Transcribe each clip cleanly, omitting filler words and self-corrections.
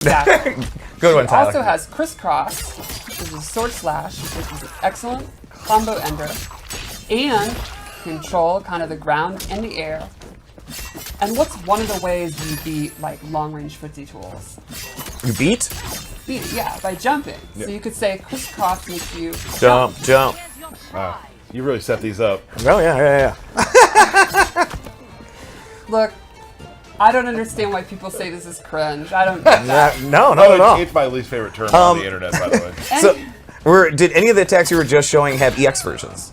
Exactly. Good one, She Tyler. also has crisscross, which is a sword slash, which is an excellent combo ender, and control kind of the ground and the air. And what's one of the ways you beat like long-range footsie tools? You beat? Beat it, yeah, by jumping. Yeah. So you could say crisscross makes you Jump. Wow. You really set these up. Oh, yeah. Look, I don't understand why people say this is cringe. I don't get that. No, not at all. It's my least favorite term on the internet, by the way. And- Did any of the attacks you were just showing have EX versions?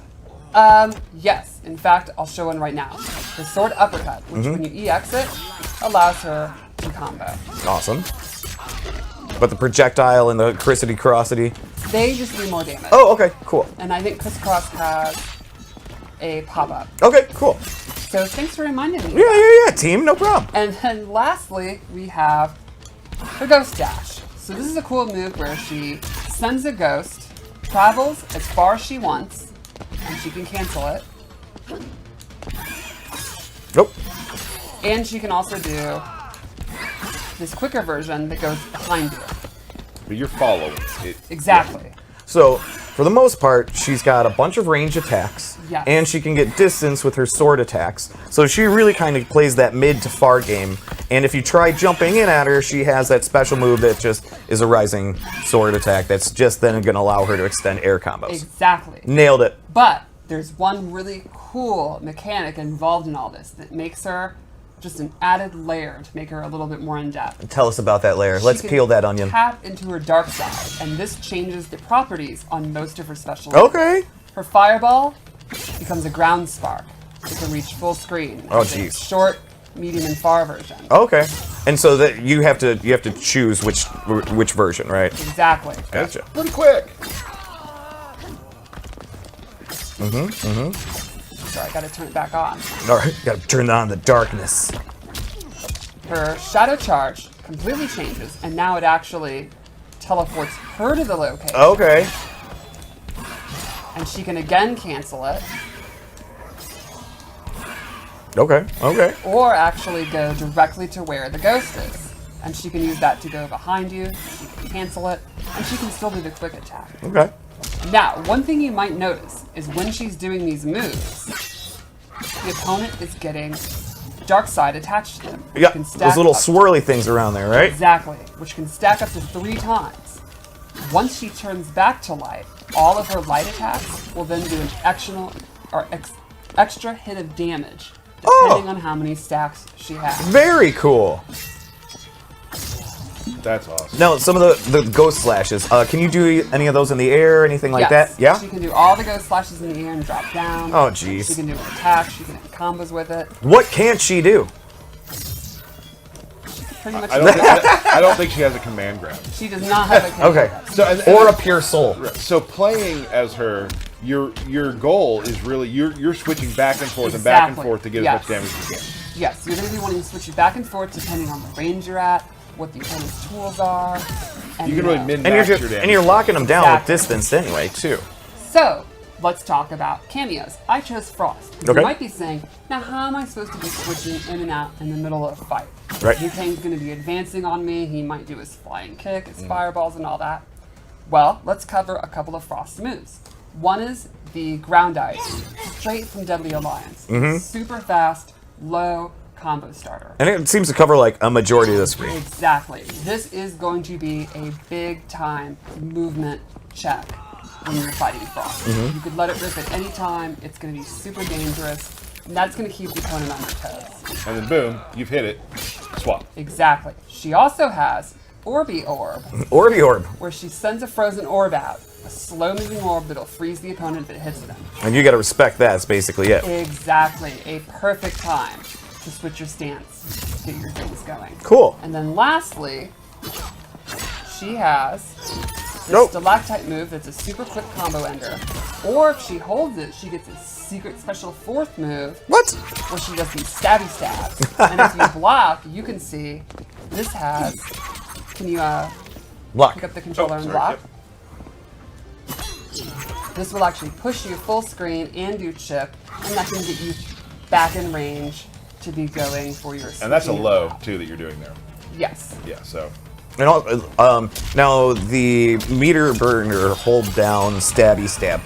Yes. In fact, I'll show one right now. The sword uppercut, which when you EX it, allows her to combo. Awesome. But the projectile and the crissity-crossity? They just do more damage. Oh, okay, cool. And I think crisscross has a pop-up. Okay, cool. So thanks for reminding me. Yeah, team, no problem. And then lastly, we have her ghost dash. So this is a cool move where she sends a ghost, travels as far as she wants, and she can cancel it. Nope. And she can also do this quicker version that goes behind you. But you're following it. Exactly. So, for the most part, she's got a bunch of range attacks, Yes. and she can get distance with her sword attacks. So she really kind of plays that mid to far game. And if you try jumping in at her, she has that special move that just is a rising sword attack that's just then going to allow her to extend air combos. Exactly. Nailed it. But there's one really cool mechanic involved in all this that makes her just an added layer to make her a little bit more in-depth. Tell us about that layer. Let's She can peel that onion. Tap into her dark side, and this changes the properties on most of her special. Okay. Her fireball becomes a ground spark. It can reach full screen. Oh, It's a jeez. Short, medium, and far version. Okay. And so that you have to choose which version, right? Exactly. Gotcha. Pretty quick. So I gotta turn it back on. All right. Got to turn on the darkness. Her shadow charge completely changes, and now it actually teleports her to the location. Okay. And she can again cancel it, Okay. or actually go directly to where the ghost is. And she can use that to go behind you, she can cancel it, and she can still do the quick attack. Okay. Now, one thing you might notice is when she's doing these moves, the opponent is getting dark side attached to them. which Yeah, can stack those little up- swirly things around there, right? Exactly, which can stack up to 3 times. Once she turns back to light, all of her light attacks will then do an extra hit of damage, depending on how many stacks she has. Very cool. That's awesome. Now, some of the ghost slashes. Can you do any of those in the air, anything like Yes, that? Yeah? She can do all the ghost slashes in the air and drop down. Oh, jeez. She can do an attack, she can hit combos with it. What can't she do? Pretty much I don't think she has a command grab. she does not have a command Okay. grab. So, Or a pure soul. So playing as her, your goal is really you're switching back and forth and back and Exactly. forth to get Yes. as much damage as you can. Yes, you're going to be wanting to switch it back and forth depending on the range you're at, what the opponent's tools are. And, You can really And min-max you're your damage. and you're locking them down Exactly. with distance anyway, too. So, let's talk about cameos. I chose Frost. Okay. You might be saying, now how am I supposed to be switching in and out in the middle of a fight? Right. Liu-Kang's going to be advancing on me, he might do his flying kick, his fireballs and all that. Well, let's cover a couple of Frost moves. One is the ground ice, straight from Deadly Alliance. Super fast, low combo starter. And it seems to cover like a majority of the screen. Exactly. This is going to be a big time movement check when you're fighting Frost. You could let it rip at any time, it's going to be super dangerous, and that's going to keep the opponent on their toes. And then boom, you've hit it. Swap. Exactly. She also has Orby Orb, Orby Orb. where she sends a frozen orb out, a slow moving orb that'll freeze the opponent if it hits them. And you gotta respect that, that's basically it. Exactly. A perfect time to switch your stance, get your things going. Cool. And then lastly, she has this Nope. stalactite move that's a super quick combo ender. Or if she holds it, she gets a secret special 4th move What? where she does these stabby stabs. And if you block, you can see this has. Can you Lock. pick up the controller and sorry, block? This will actually push you full screen and do chip, and that can get you back in range to be going for your. And that's a switching low attack. too that you're doing there. Yes. Yeah. So And now the meter burner hold down stabby stab.